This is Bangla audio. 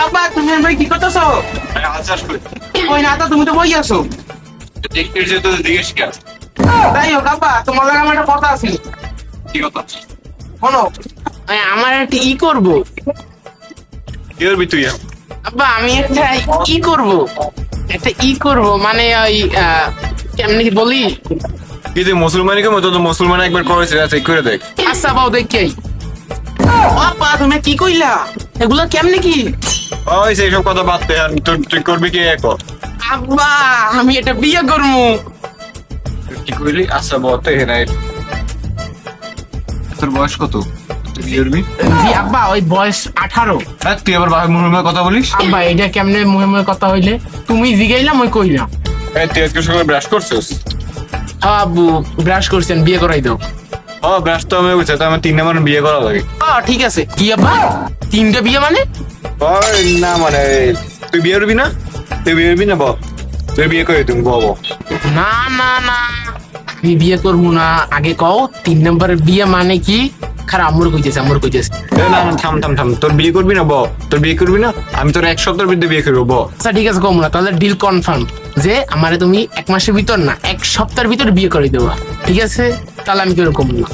আব্বা তুমি ভাই কি করতেছো? হাল চাষ করি। ওই না তো তুমি তো বই আছো। দেখতে এসে তো জিজ্ঞেস কি আছে? তাই হোক আব্বা, তোমার লাগে আমার একটা কথা আছে। কি কথা? শোনো, আমার একটা করবো। কি করবি তুই এখন? আব্বা আমি একটা করবো, একটা করবো মানে ওই কেমনি কি বলি। কি তুই মুসলমানি কেমন? তো মুসলমান একবার করেছে, চেক করে দেখ। আচ্ছা বাবু দেখে আব্বা তুমি কি কইলা, এগুলা কেমনে কি? ওই সেই সব কথা বাদ দে, আর তুই করবি কি এক? আব্বা আমি এটা বিয়ে করবো। কি করলি? আচ্ছা বলতে নাই। তোর বয়স কত? তুই বিয়ে করবি? জি আব্বা ওই বয়স 18। হ্যাঁ, তুই আবার ভাই মুহূর্তে কথা বলিস? আব্বা এটা কেমনে মুহে মুহে কথা হইলে? তুমি জিগাইলাম ওই কইলাম। এই তুই আজকে সকালে ব্রাশ করছিস? আব্বু ব্রাশ করছেন, বিয়ে করাই দাও। ও ব্রাশ তো আমি বুঝছি, তো আমার 3 নম্বর বিয়ে করা লাগে। ঠিক আছে। কি আব্বা 3টা বিয়ে মানে? ওই না মানে তুই বিয়ে করবি না? তুই বিয়ে করবি না? বল তুই বিয়ে করে তুমি বল। না না না আমি বিয়ে করবো না, আগে কও 3 নম্বরের বিয়ে মানে কি? খারাপ আম্মুর কইতেছে। না না থাম থাম থাম, তোর বিয়ে করবি না? ব তোর বিয়ে করবি না? আমি তোর 1 সপ্তাহের ভিতরে বিয়ে করবো। ব আচ্ছা ঠিক আছে কমু না, তাহলে ডিল কনফার্ম যে আমারে তুমি 1 মাসের ভিতর না 1 সপ্তাহের ভিতর বিয়ে করে দেবা। ঠিক আছে তাহলে আমি কেন কমু না।